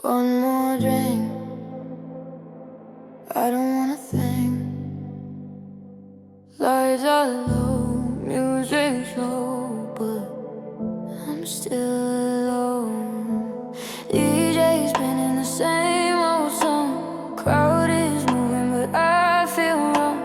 One more drink, I don't wanna think. Lights are low, music's low, but I'm still alone. DJ's spinning the same old song. Crowd is moving, but I feel wrong.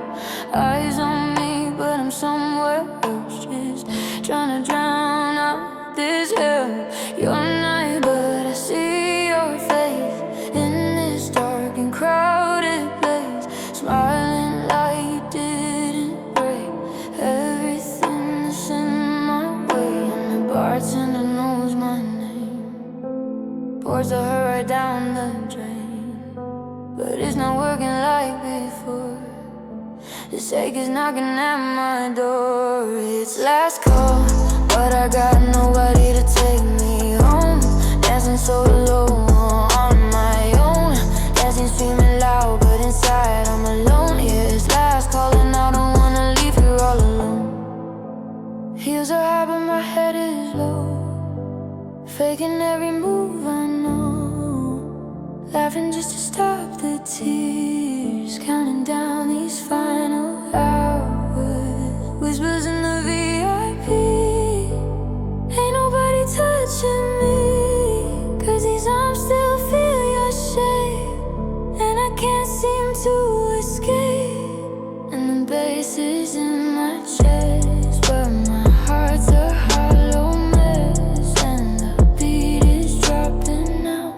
Eyes on me, but I'm somewhere else, just trying to drown out this hell. You're not, but I see your face in this dark and crowded place, smiling like you didn't break everything that's in my way. And the bartender knows my name, pours the hurt right down the drain, but it's not working like before. This ache is knocking at my door. It's last call, but I got nobody to take me home. Dancing so low on my own, dancing screaming loud, but inside I'm alone. Yeah, it's last call and I don't wanna leave here all alone. Heels are high but my head is low, faking every move I know, laughing just to stop the tears, counting down these final hours. Whispers in the VIP, ain't nobody touching me, 'cause these arms still feel your shape, and I can't seem to escape. And the bass is in my chest, but my heart's a hollow mess, and the beat is dropping out,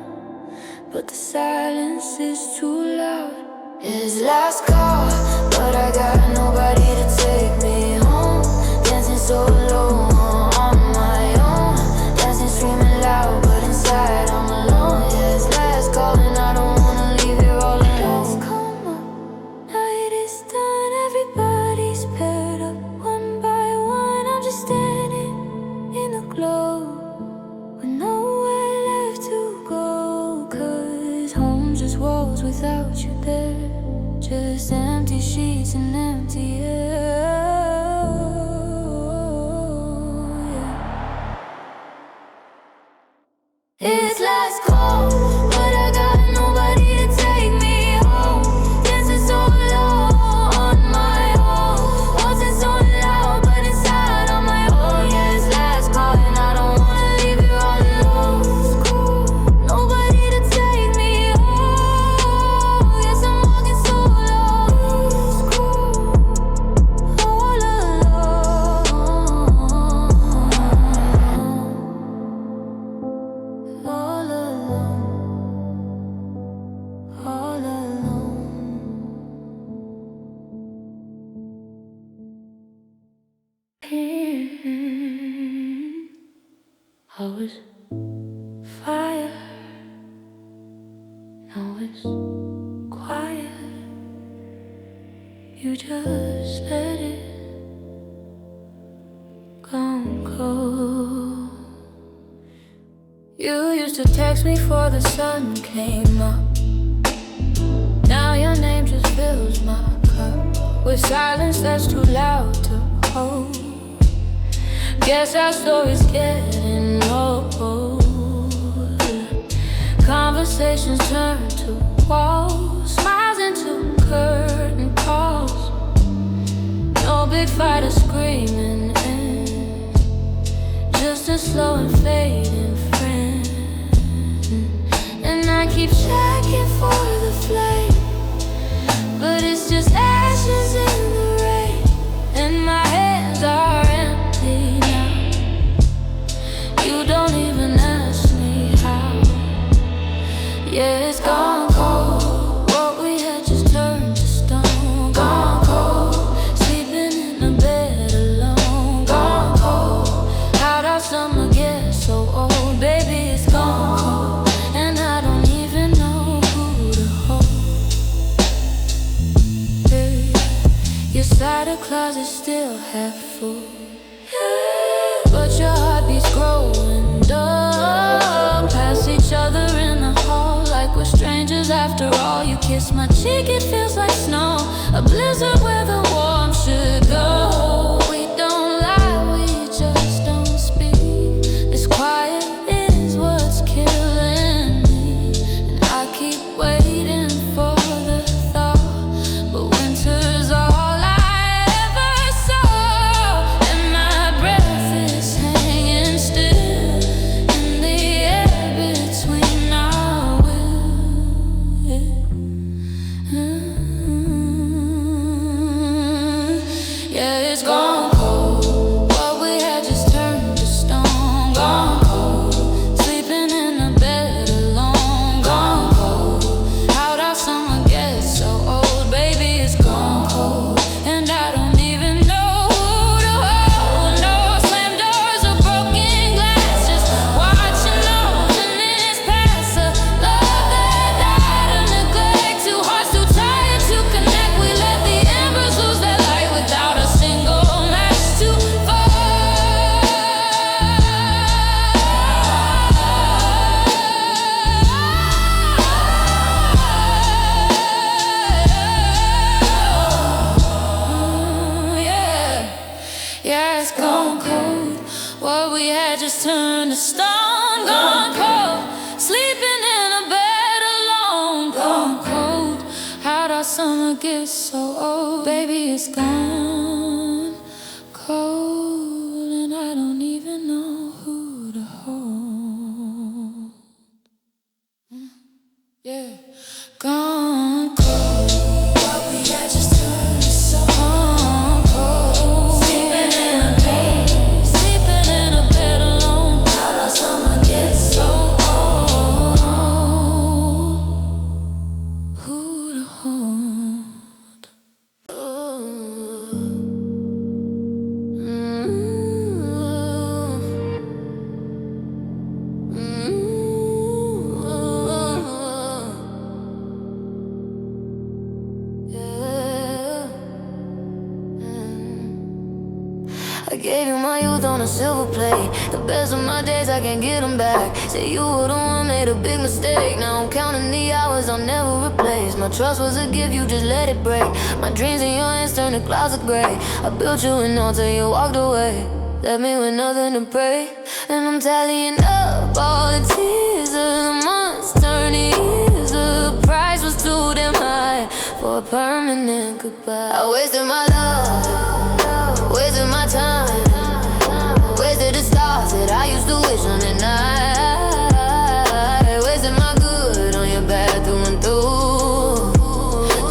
but the silence is too loud. It's last call, but I got nobody to take me home. Dancing so low on my own, dancing screaming loud, but inside I'm alone. Yeah, it's last call and I don't wanna leave here all alone. Come up, night is done, everybody's paired up one by one. I'm just standing in the glow with nowhere left to go, 'cause home's just walls without you there, just empty sheets and empty air. It's last call, but I got nobody to take me home. Dancing so low on my own, wasn't so loud, but inside on my own. Yeah, it's last call and I don't wanna leave you all alone. It's cool, nobody to take me home. Yes, I'm walking so low. It's cool, all alone, all alone, all alone. I was fire, now it's quiet. You just let it go. You used to text me before the sun came up. Now your name just fills my cup with silence that's too loud to hold. Guess our story's getting old. Conversations turn to walls, smiles into curtain calls. No big fight or screaming end, just a slow and fading friend. And I keep checking for the flame, but it's just ashes in the rain, and my hands are empty now. You don't even ask me how. Yeah, it's gone cold, what we had just turned to stone. Gone cold, sleeping in the bed alone. Gone cold, how'd our summer get so old? Baby, it's gone cold, and I don't even know who to hold. Hey, your cider closet still half full, but your heart beats growing dumb. Past each other in the hall like we're strangers after all. You kiss my cheek, it feels like snow, a blizzard where the warmth should go. We don't lie, we just don't speak. This quiet is what's killing me. summer gets so old, baby, it's gone cold, and I don't even know who to hold. Yeah, gone cold. What we had just turned to so cold. Sleeping in a bed, sleeping in a bed alone. How does summer get so old? Who to hold? I gave you my youth on a silver plate. The best of my days, I can't get them back. Say you were the one, made a big mistake. Now I'm counting the hours I'll never replace. My trust was a gift, you just let it break. My dreams in your hands turned to clouds of gray. I built you an altar, you walked away. Left me with nothing to pray. And I'm tallying up all the tears of the months turn to years. The price was too damn high for a permanent goodbye. I wasted my love, wasted my time, wasted the stars that I used to wish on at night. Wasted my good on your bad through and through.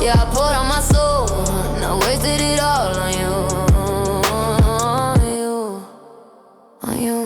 Yeah, I poured out my soul, and I wasted it all on you, on you.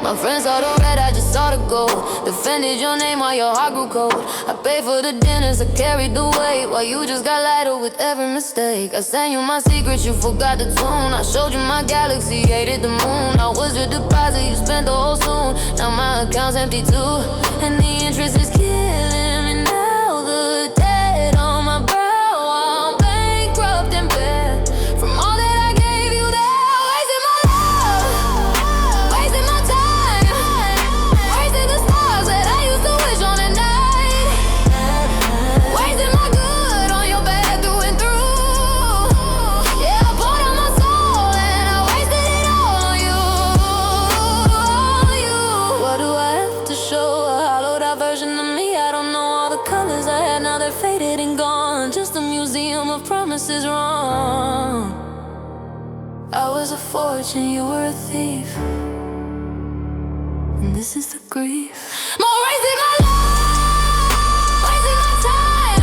My friends saw the red, I just saw the gold. Defended your name while your heart grew cold. I paid for the dinners, I carried the weight, while you just got lighter with every mistake. I sang you my secrets, you forgot the tune. I showed you my galaxy, hated the moon. I was your deposit, you spent the whole soon. Now my account's empty too, and the interest is killing me now. The debt on my brow, I'm bankrupt and bad from all that I gave you there. Wasted my love, wasted my time, wasted the stars that I used to wish on at night. Wasted my good on your bed through and through. Yeah, I poured out my soul and I wasted it all on you, on you. What do I have to show? A hollowed out version of me. I don't know all the colors I had, now they're faded and gone. Just a museum of promises wrong. I was a fortune, you were a thief, and this is the grief. More wasted my life, wasted my time,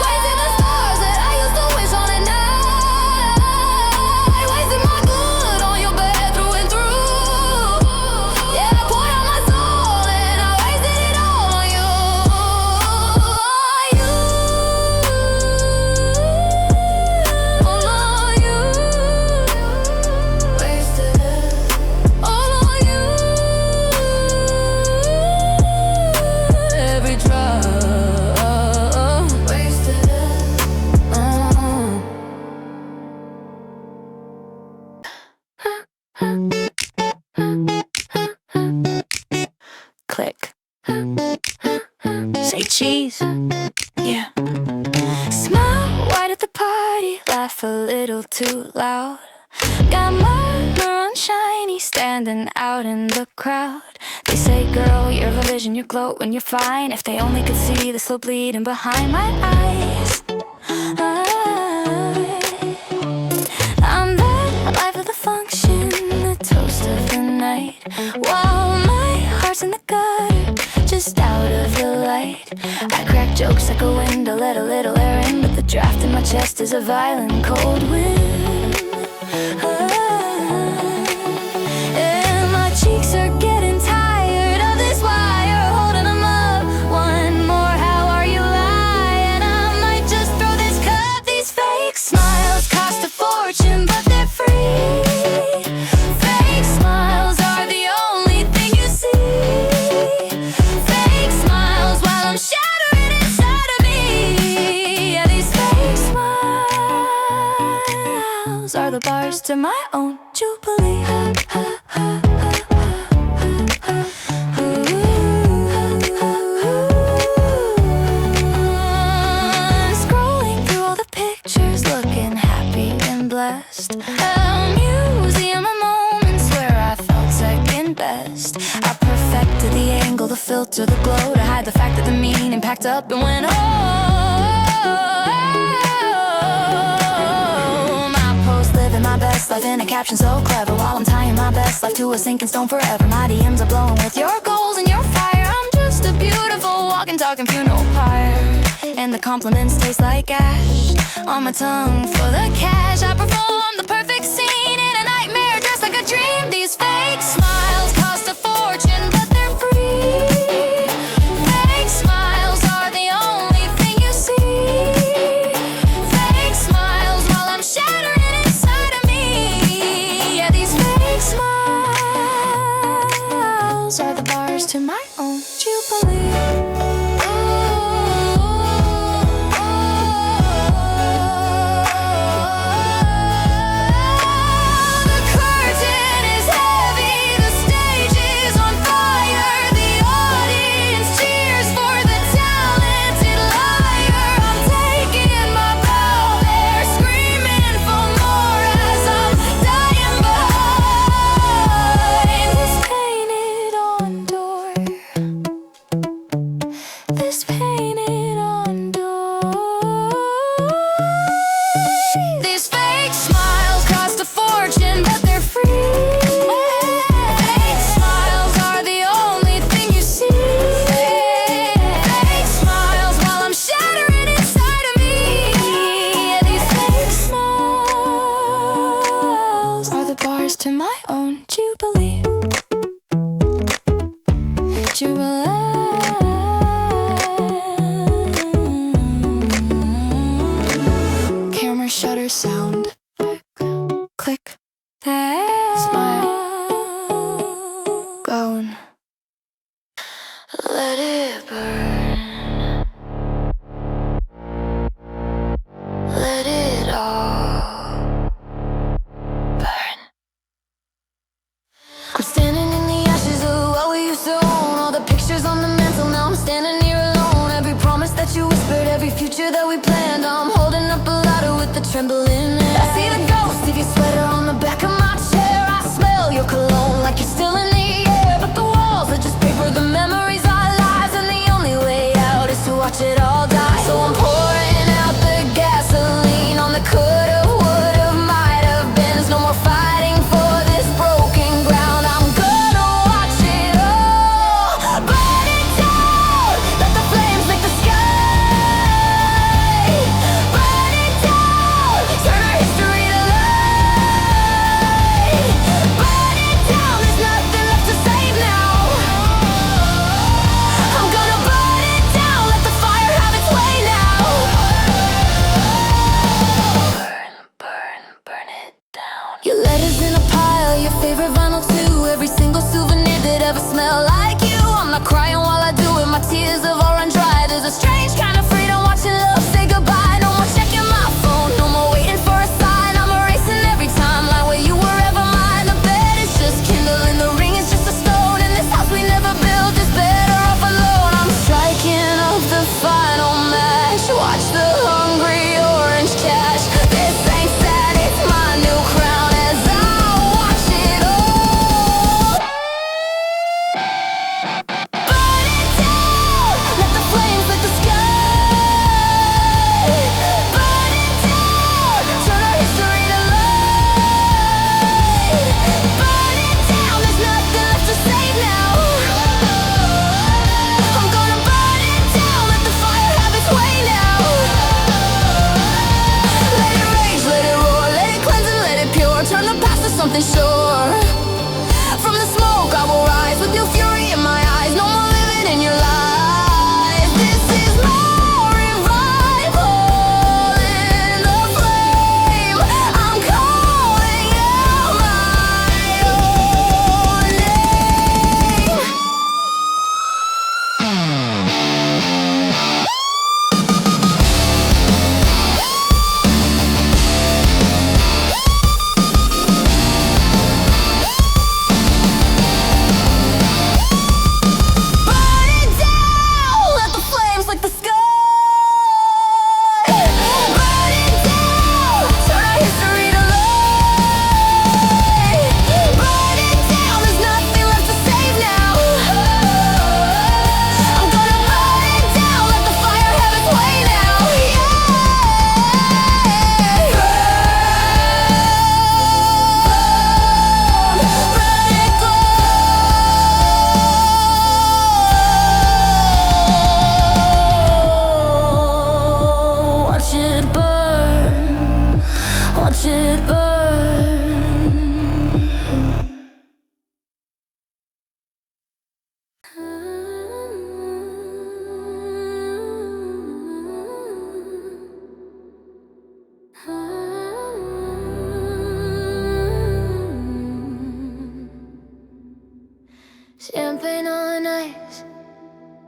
wasted the stars that I used to wish on at night. Wasted my good on your bed through and through. Yeah, I poured out my soul and I wasted it all on you, all on you. Wasted it all on you. Every drop, wasted it. Click. Say cheese. Yeah. Smile wide at the party, laugh a little too loud. Got marker on shiny, standing out in the crowd. They say, girl, you're a vision, you glow when you're fine. If they only could see the slow bleeding behind my eyes. I'm the life of the function, the toast of the night. While my heart's in the gutter, just out of the light. I crack jokes like a window, let a little air in, but the draft in my chest is a violent cold wind. And my cheeks are getting tired of this wire, holding them up. One more, how are you lying? I might just throw this cup. These fake smiles cost a fortune, but they're free. Fake smiles are the only thing you see. Fake smiles while I'm shattering inside of me. Yeah, these fake smiles are the bars to my own jubilee. Scrolling through all the pictures, looking happy and blessed. A museum of moments where I felt second best. I perfected the angle, the filter, the glow, to hide the fact that the meaning packed up and went, oh. My post living my best life in a caption so clever, while I'm tying my best life to a sinking stone forever. My DMs are blowing with your goals and your fire. I'm just a beautiful walking, talking funeral pyre, and the compliments taste like ash on my tongue for the cash. I perform the perfect scene in a nightmare dressed like a dream. These fake smiles cost a fortune, but they're free. Fake smiles are the only thing you see. Fake smiles while I'm shattering inside of me. Yeah, these fake smiles are the bars to my own jubilee. To my own jubilee. Jubilee. Camera shutter sound. Click. Smile. Going. Let it burn. Let it all burn. I'm standing in the ashes of what we used to own. All the pictures on the mantle, now I'm standing here alone. Every promise that you whispered, every future that we planned, I'm holding up a ladder with the trembling hand. I see the ghost of your sweater on the back of my chair. I smell your cologne like you're still in the air. But the walls are just paper, the memories are lies, and the only way out is to watch it all die. So I'm pouring out the gasoline on the coulda, woulda, might have been. There's no more fighting for this broken ground. I'm gonna watch it all burn it down. Let the flames lick the sky. Burn it down. Turn our history to light. Burn it down. There's nothing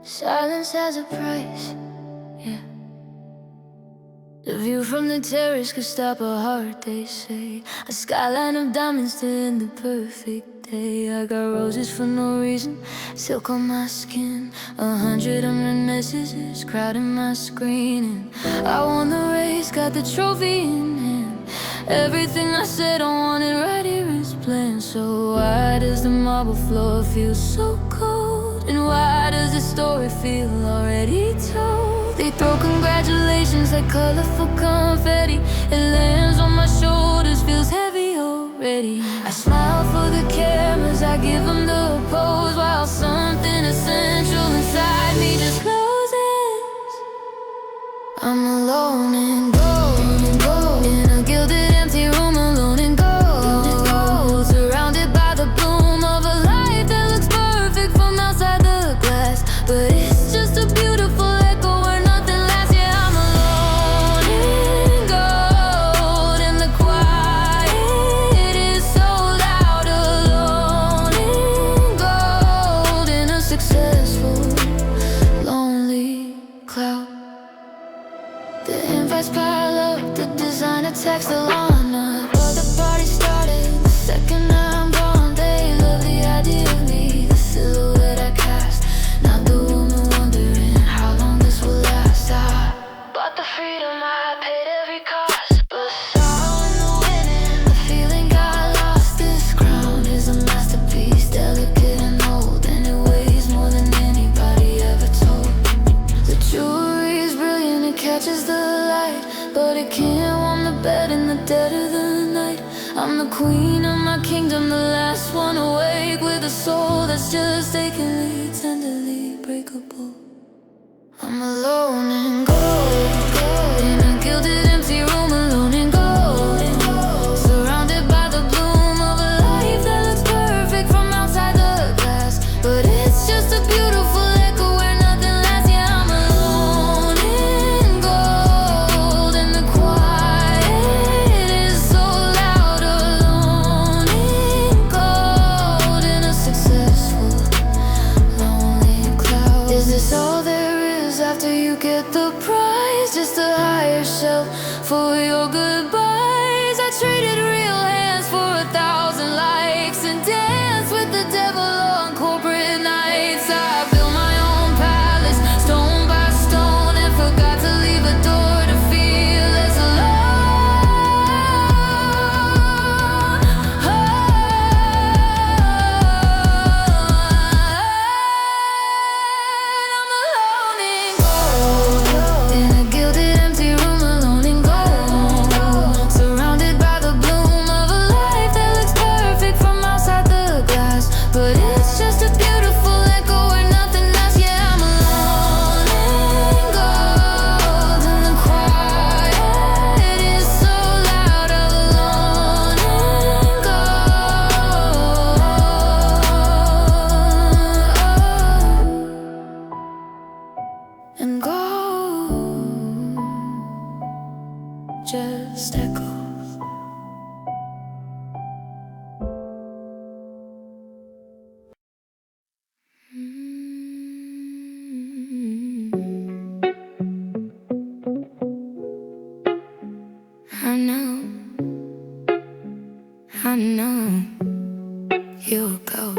Silence has a price, yeah. The view from the terrace could stop a heart, they say. A skyline of diamonds to end the perfect day. I got roses for no reason, silk on my skin. 100 unread messages crowding my screen, and I won the race, got the trophy in hand. Everything I said I wanted right here is planned. So why does the marble floor feel so cold? And why does the story feel already told? They throw congratulations like colorful confetti. It lands on my shoulders, feels heavy already. I smile for the cameras, I give them the pose, while something essential inside me just closes. I'm alone in gold, in a gilded empty room, alone in gold, surrounded by the bloom of a life that looks perfect from outside the glass, but it's just a beautiful echo where nothing lasts. Yeah, I'm alone in gold, and the quiet is so loud. Alone in gold, in a successful, lonely cloud. The invites pile up, the designer text the lineup, but the party started the second I'm gone. They love the idea of me, the silhouette I cast, not the woman wondering how long this will last. I bought the freedom, I paid every cost, but sorrow in the winning, the feeling got lost. This crown is a masterpiece, delicate and old, and it weighs more than anybody ever told. The jewelry is brilliant, it catches the light, but it can't warm the bed in the dead of the night. I'm the queen of my kingdom, the last one awake, with a soul that's just achingly, tenderly breakable. I'm alone in gold, in a gilded empty room, alone in gold, surrounded by the bloom of a life that looks perfect from outside the glass, but it's just a beautiful echo where nothing lasts. Yeah, I'm alone in gold, and the quiet is so loud. Alone in gold, in a successful, lonely cloud. Is this all there is after you get the prize? Just a higher shelf for your goodbyes. I traded real hands for 1,000 likes, and danced with the devil on corporate nights. I built my own palace, stone by stone, and forgot to leave a door to feel less alone. I'm alone in gold, in a gilded empty room, alone in gold, surrounded by the bloom of a life that looks perfect from outside the glass, but it's just a beautiful echo where nothing lasts. Yeah, I'm alone in gold, and the quiet is so loud. Alone in gold, and gold just echoes. I know, you'll go.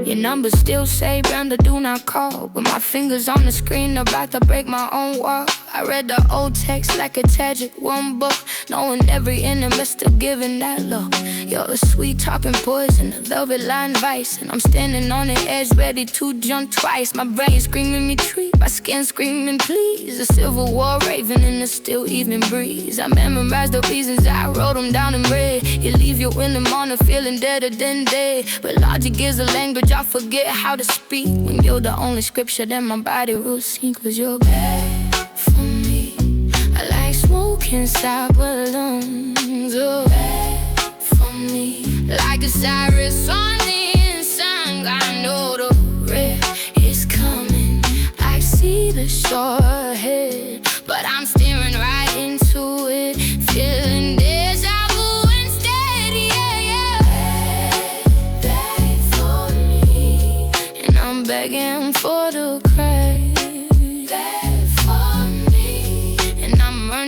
Your number still say Brenda, do not call, but my fingers on the screen about to break my own wall. I read the old text like a tragic one book, knowing every enemy still giving that look. You're a sweet talking poison, a velvet lined vice, and I'm standing on the edge ready to jump twice. My brain screaming me treat, my skin screaming please. A civil war raving in the still evening breeze. I memorized the reasons, I wrote them down in red. You leave you in the morning feeling deader than dead, but logic is a language I forget how to speak. When you're the only scripture that my body will sing, 'cause you're bad for me. I like smoke inside balloons. Oh, bad for me. Like a Cyrus on the inside, I know the red is coming. I see the shore ahead, but I'm steering right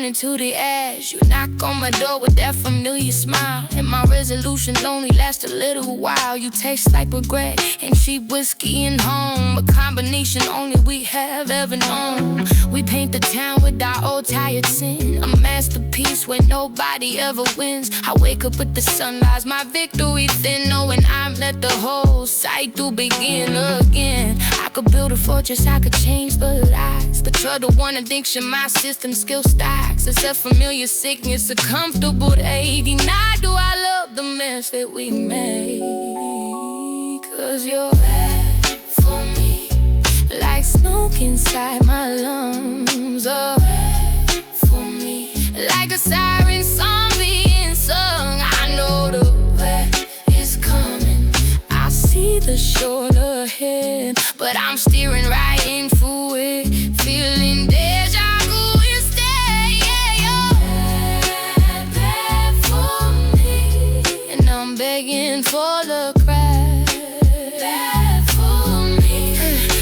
running to the edge. You knock on my door with that familiar smile, and my resolutions only last a little while. You taste like regret and cheap whiskey and home, a combination only we have ever known. We paint the town with our old tired sin, a masterpiece where nobody ever wins. I wake up with the sunrise, my victory thin, knowing I'm let the whole cycle begin again. I could build a fortress, I could change the lives, but you're the one addiction my system still stacks. It's a familiar sickness, a comfortable 89. Do I love the mess that we made? Cause you're bad for me, like smoke inside my lungs. Oh, bad for me, like a siren song being sung. I know the bad is coming, I see the shore ahead, but I'm steering right into it, feeling deja vu instead. Yeah, you're bad, bad for me, and I'm begging for the crack. Bad for me,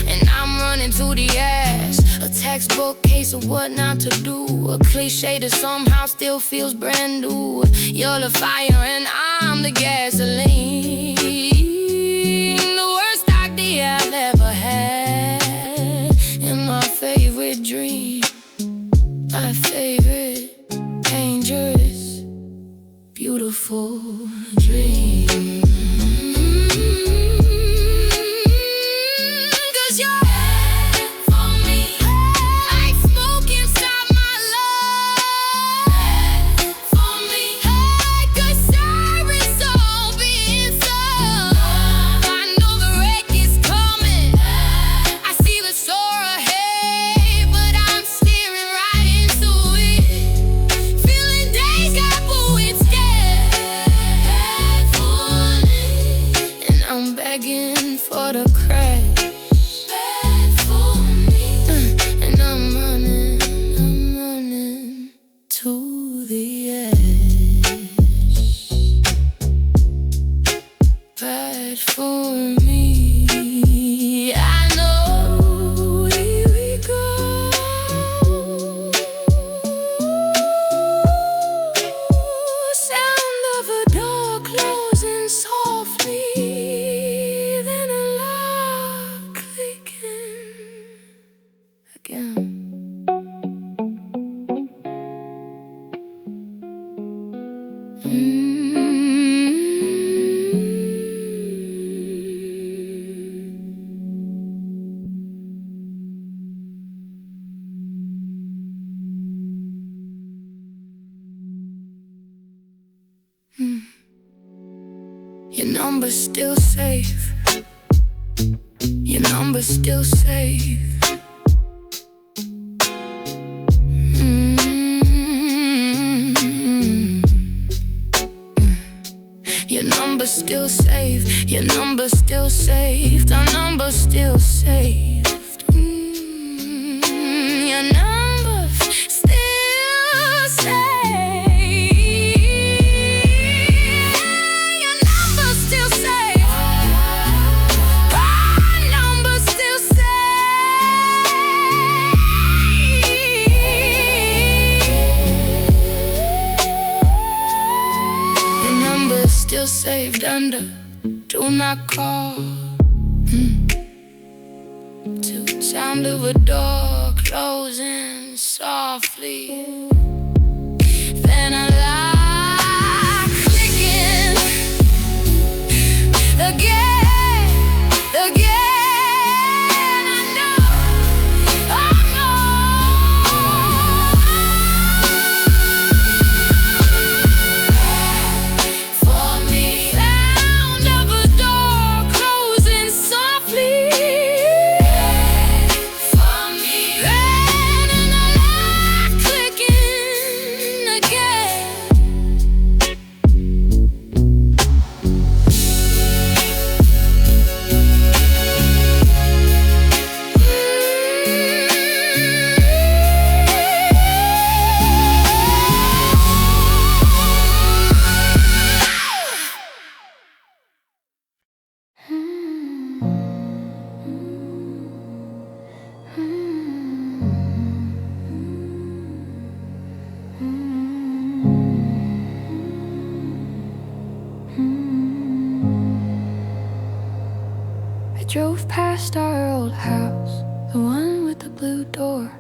and I'm running to the edge, a textbook case of what not to do, a cliche that somehow still feels brand new. You're the fire and I'm the gasoline, the worst idea I've ever had, and my favorite dream, my favorite dangerous, beautiful dream. Cause you're bad for me, like smoke inside my lungs. Bad for me, like a siren song being sung. I know the wreck is coming, I see the shore ahead, but I'm steering right into it, feeling deja vu instead. Bad for me, and I'm begging for the crash. Bad for me, and I'm running to the edge. Bad for me, I know here we go. Sound of a door closing softly, then a lock clicking again. Your number's still safe, your number's still safe. Your number's still safe, your number's still saved, our number's still saved. Your number's still saved. Your number's still saved. Our number's still saved. Your number's still saved under do not call. To the sound of a door closing softly, then a lock clicking again, again. I know, for me, sound of a door closing softly. For me, then a lock clicking. drove past our old house, the one with the blue door.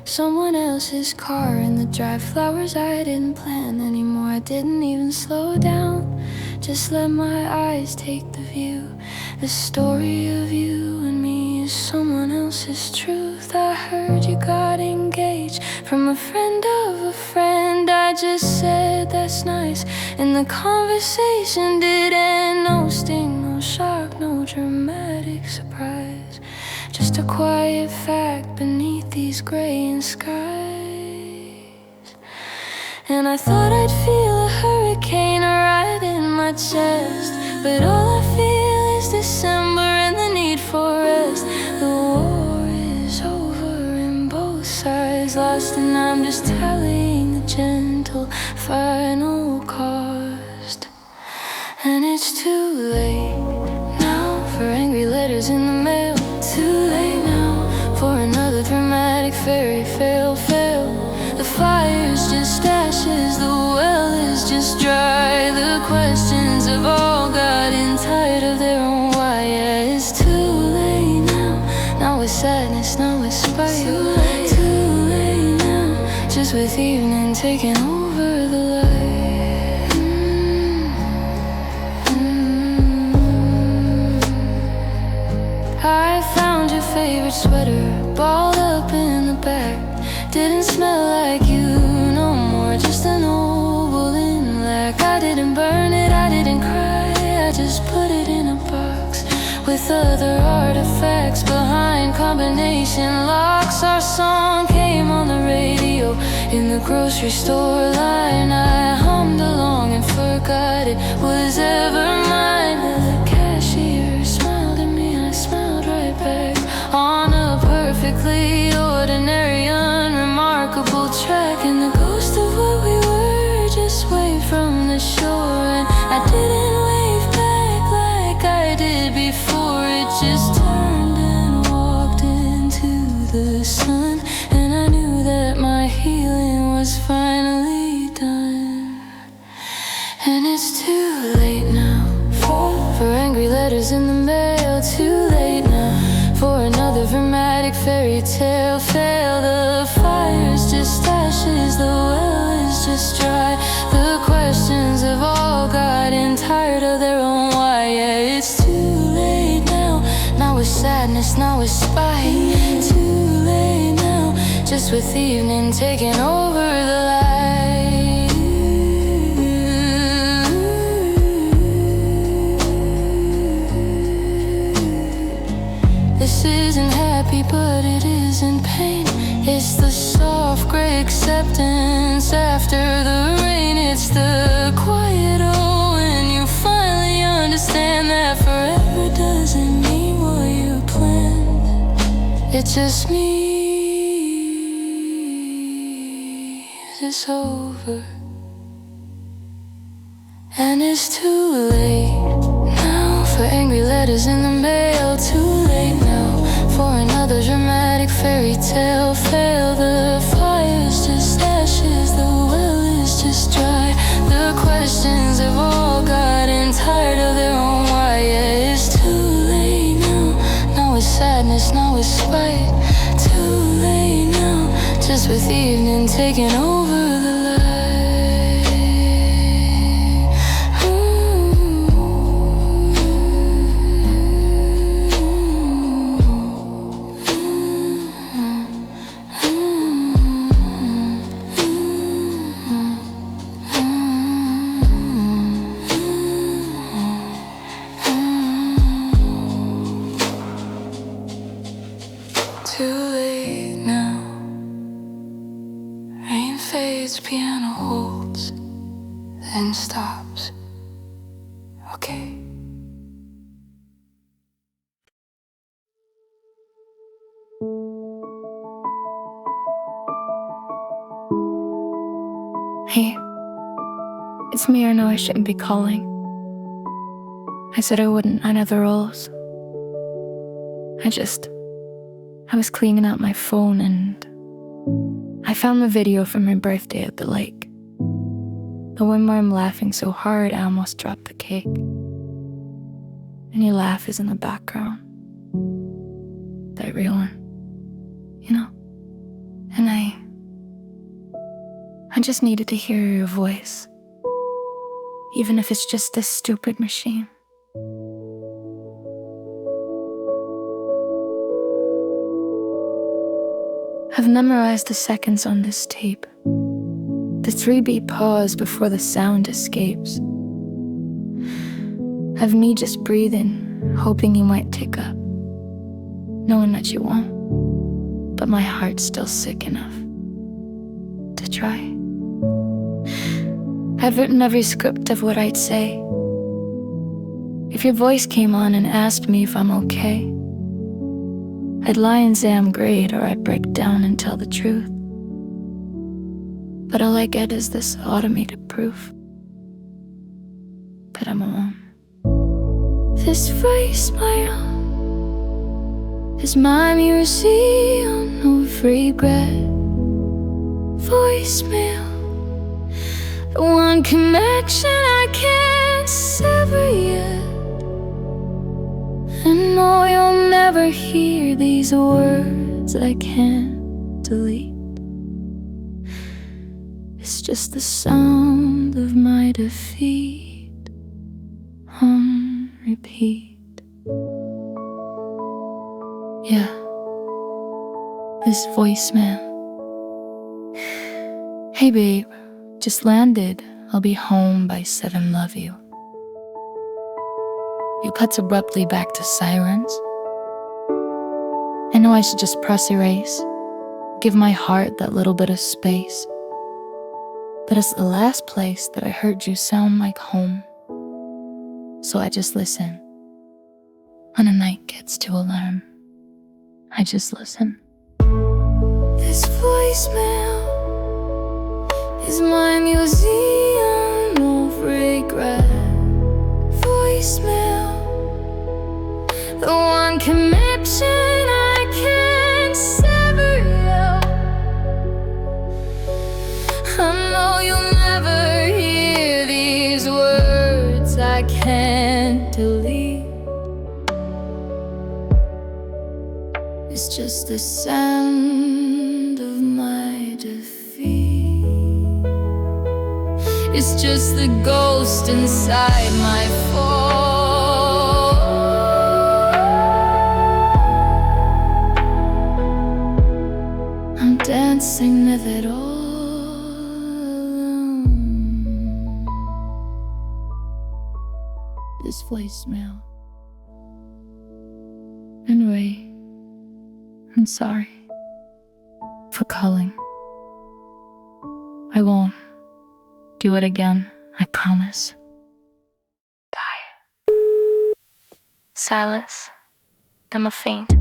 Someone else's car in the drive, flowers I didn't plant anymore. I didn't even slow down, just let my eyes take the view. The story of you and me is someone else's truth. I heard you got engaged from a friend of a friend. I just said that's nice, and the conversation did end. No sting, no shock, no dramatic surprise, just a quiet fact beneath these graying skies. And I thought I'd feel a hurricane right in my chest, but all I feel is December and the need for rest. The war is over and both sides lost, and I'm just tallying the gentle final cost. And it's too late now for angry letters in the mail. Too late now for another dramatic fairy tale fail. The fire's just ashes, the well is just dry. The questions have all gotten tired of their own why. Yeah, it's too late now, not with sadness, not with spite. Too late now, just with evening taking over the light. I found your favorite sweater, balled up in the back. Didn't smell like you no more, just an old woolen lack. I didn't burn it, I didn't cry, I just put it in a box with other artifacts behind combination locks. Our song came on the radio in the grocery store line. I hummed along and forgot it was ever mine. The cashier smiled at me, I smiled right back on a perfectly ordinary, unremarkable track. And the ghost of what we were just waved from the shore, and I didn't wave back like I did before. It just turned and walked into the sun, and I knew that my healing was finally done. And it's too late now for angry letters in the mail. Too late now for another dramatic fairy tale fail. The fire's just ashes, the well is just dry. The questions have all gotten tired of their own why. Yeah, it's too late now, not with sadness, not with spite. Too late now, just with evening taking over the light. This isn't happy, but it isn't pain. It's the soft gray acceptance after the rain. It's the quiet oh when you finally understand that forever doesn't mean what you planned. It just means it's over. And it's too late now for angry letters in the mail. Too late now for another dramatic fairy tale fail. The fire's just ashes, the well is just dry. The questions have all gotten tired of their own why. Yeah, it's too late now, not with sadness, not with spite. Too late now, just with evening taking over the light. Too late now. Rain fades, piano holds, then stops. Okay. Hey, it's me. I know I shouldn't be calling. I said I wouldn't, I never rose. I was cleaning out my phone and I found the video from my birthday at the lake. The one where I'm laughing so hard I almost dropped the cake. And your laugh is in the background. that real one, you know? And I just needed to hear your voice, even if it's just this stupid machine. I've memorized the seconds on this tape, the 3-beat pause before the sound escapes. Of me just breathing, hoping you might tick up, knowing that you won't, but my heart's still sick enough to try. I've written every script of what I'd say. If your voice came on and asked me if I'm okay, I'd lie and say I'm great, or I'd break down and tell the truth. But all I get is this automated proof that I'm alone. This voicemail is my museum of regret. Voicemail, the one connection I can't sever yet. And no, you'll never hear these words I can't delete. It's just the sound of my defeat on repeat. Yeah, this voicemail. Hey babe, just landed. I'll be home by 7, love you. It cuts abruptly back to silence. I know I should just press erase, give my heart that little bit of space. But it's the last place that I heard you sound like home. So I just listen. When a night gets too alarm, I just listen. This voicemail is my museum of regret. Voicemail, the one connection I can't sever yet. I know you'll never hear these words I can't delete. It's just the sound of my defeat. It's just the ghost inside my fall. I'm dancing with it all alone. This voicemail. Anyway, I'm sorry for calling. I won't do it again, I promise. Bye. Silence, then a faint,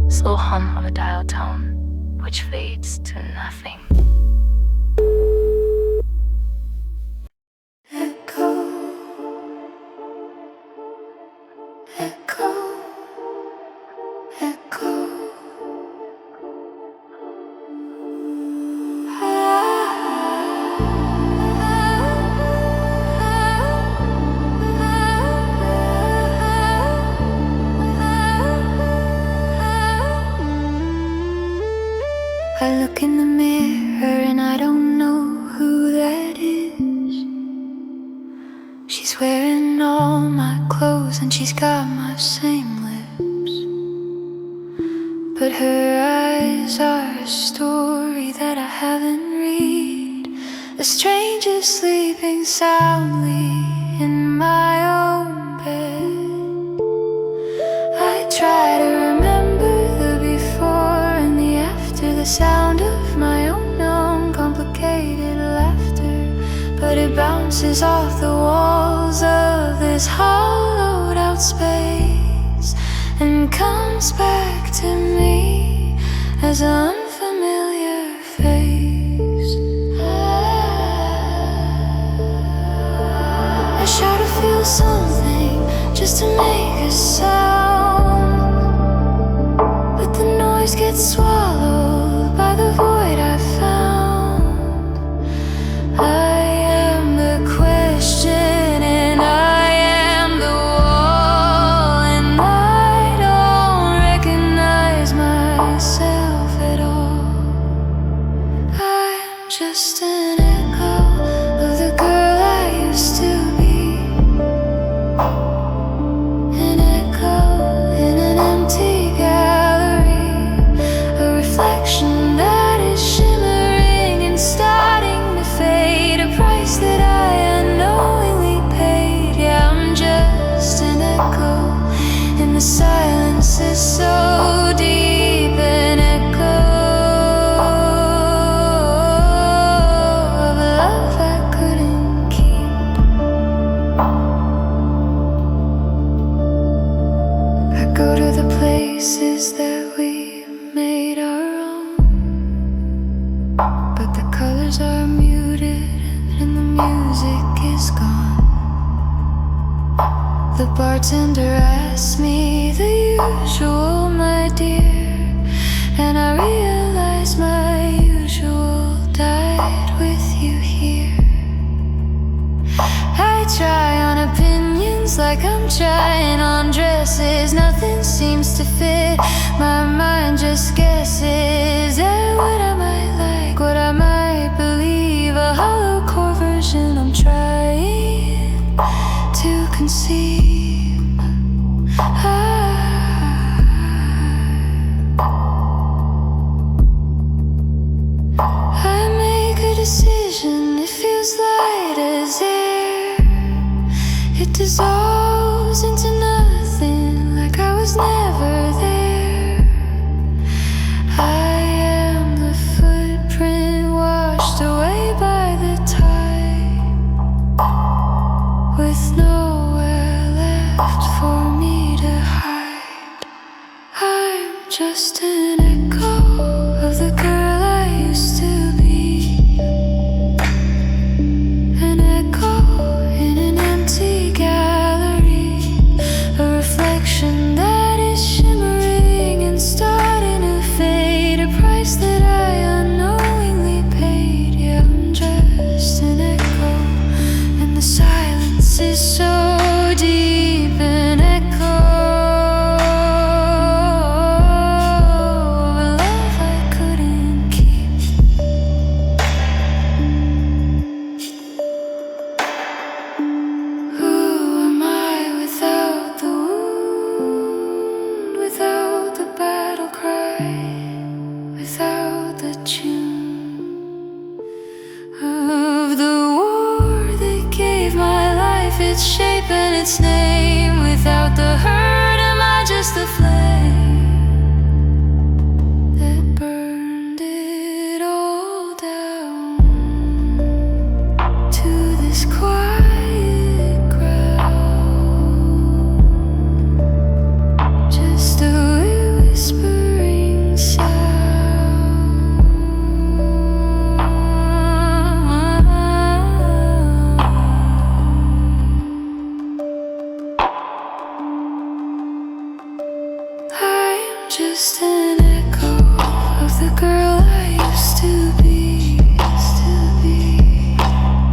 slow hum of a dial tone, which fades to nothing. Echo, echo, echo. I look in the mirror and I don't know who that is. She's wearing all my clothes and she's got my same lips. But her eyes are a story that I haven't read. A stranger sleeping soundly in my own bed. I try to remember the before and the after, the sound of my own uncomplicated laughter. But it bounces off the walls of this hollowed out space and comes back to me as an unfamiliar face. I shout to feel something just to make a sound, but the noise gets swallowed by the void I found. I am the question and I am the wall, and I don't recognize just an echo of the girl I used to be. An echo in an empty gallery, a reflection that is shimmering and starting to fade, a price that I unknowingly paid. Yeah, I'm just an echo, and the silence is so deep, an echo of a love I couldn't keep. I go to the places that we made our own, but the colors are muted and the music is gone. The bartender asked me the usual, my dear, and I realized my usual died with you here. I try on opinions like I'm trying on dresses. Nothing seems to fit, my mind just guesses at what I might like, what I might believe. A hollow core version I'm trying to conceive. I make a decision, it feels light as air. It dissolves into nothing, like I was never there. I am the footprint washed away by the tide, with nowhere left for me to hide. I'm just an echo of the girl I used to be. An echo in an empty gallery, a reflection that is shimmering and starting to fade, a price that I unknowingly paid. Yeah, I'm just an echo, and the silence is so deep, an echo of a love I couldn't keep. Who am I without the wound, without the battle cry, without the tune of the war that gave my life its shape and its name? Without the hurt, am I just a flame that burned it all down to this quiet ground? Just a whispering sound. I'm just an echo of the girl I used to be.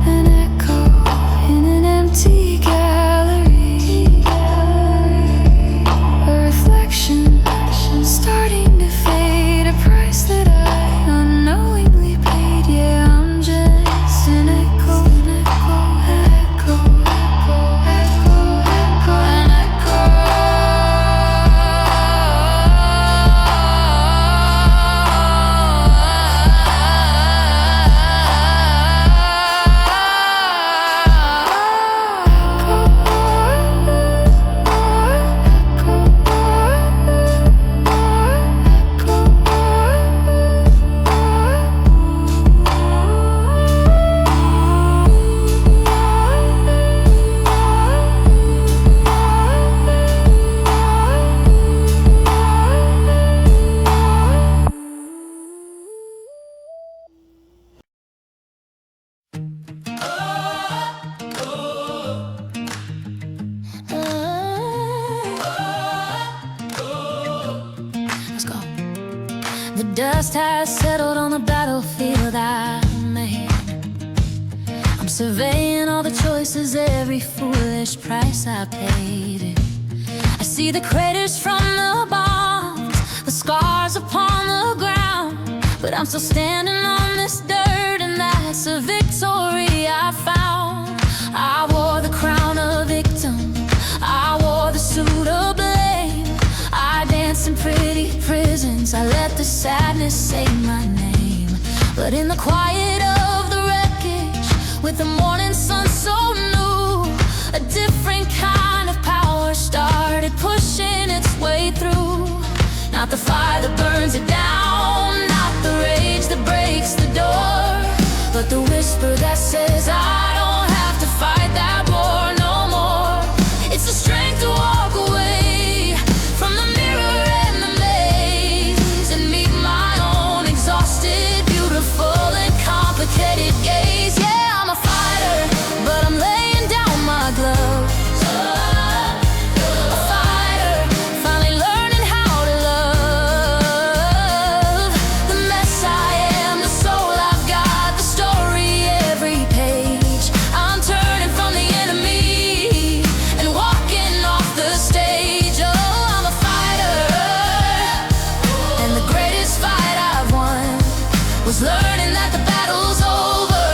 An echo in an empty gallery, a reflection starting to fade, a price that I unknowingly paid. Yeah, I'm just an echo, an echo, an echo. Let's go. The dust has settled on the battlefield I made. I'm surveying all the choices, every foolish price I paid. I see the craters from the bombs, the scars upon the ground, but I'm still standing on this dirt, and that it's a victory I found. I wore the crown of victim, I wore the suit of blame. I danced in pretty prisons, I let the sadness say my name. But in the quiet of the wreckage, with the morning sun so new, a different kind of power started pushing its way through. Not the fire that burns it down, not the rage that breaks the door, but the whisper that says I don't have to fight that war no more. It's the strength to walk away from the mirror and the maze and meet my own exhausted, beautiful and complicated gaze. Yeah, I'm a fighter, but I'm laying down my gloves. A fighter, finally learning how to love. The mess I am, the soul I've got, the story every page. I'm turning from the enemy and walking off the stage. Oh, I'm a fighter, and the greatest fight I've won was learning that the battle's over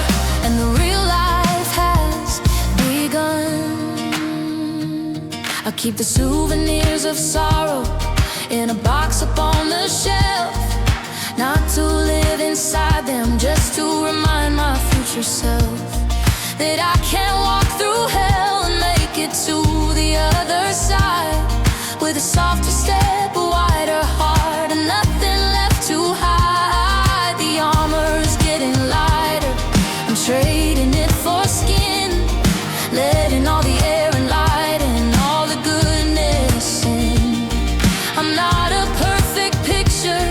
and the real life has begun. I keep the souvenirs of sorrow in a box up on the shelf, not to live inside them, just to remind my future self that I can walk through hell and make it to the other side with a softer step, a wider heart, and nothing left to hide. The armor's getting lighter, I'm trading it for skin, letting all the air and light and all the goodness in. I'm not a perfect picture,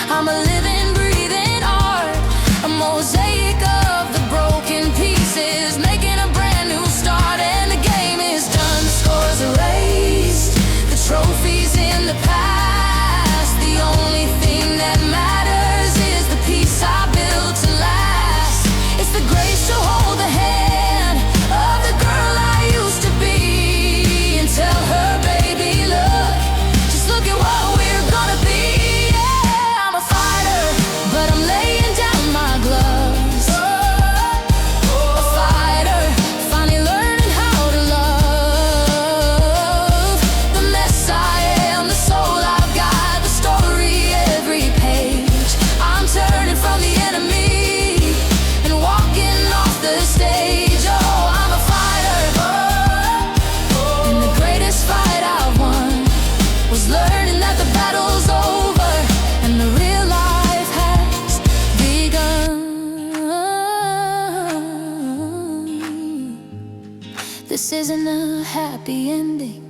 I'm a living, breathing art, a mosaic of the broken pieces, making a brand new start. And the game is done, the scores erased, the trophies in the past. The only thing that matters is the peace I built to last. It's the grace to hold the hand of the girl I used to be and tell her, baby, look, just look at what we're gonna be. Yeah, I'm a fighter, but I'm laying down my gloves. A fighter, finally learning how to love. The mess I am, the soul I've got, the story every page. I'm turning from the enemy and walking off the stage. Oh, I'm a fighter, and the greatest fight I've won was learning that the battle's over and the real life has begun. This isn't a happy ending,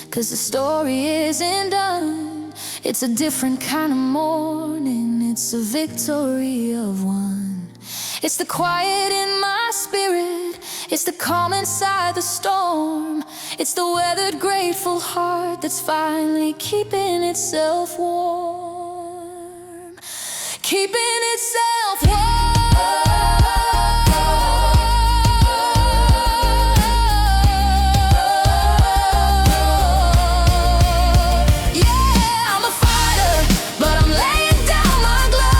'cause the story isn't done. It's a different kind of morning, it's a victory of one. It's the quiet in my spirit, it's the calm inside the storm. It's the weathered, grateful heart that's finally keeping itself warm. Keeping itself warm. Yeah, I'm a fighter, but I'm laying down my gloves.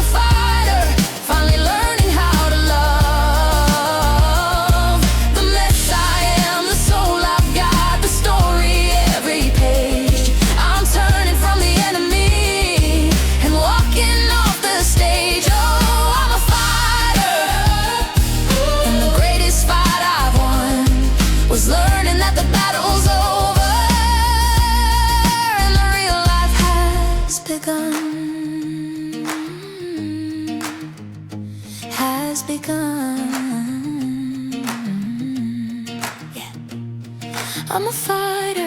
A fighter, finally learning how to love. The mess I am, the soul I've got, the story every page. I'm turning from the enemy and walking off the stage. Oh, I'm a fighter, and the greatest fight I've won was learning that the battle's over and the real life has begun. Has begun. Yeah, I'm a fighter.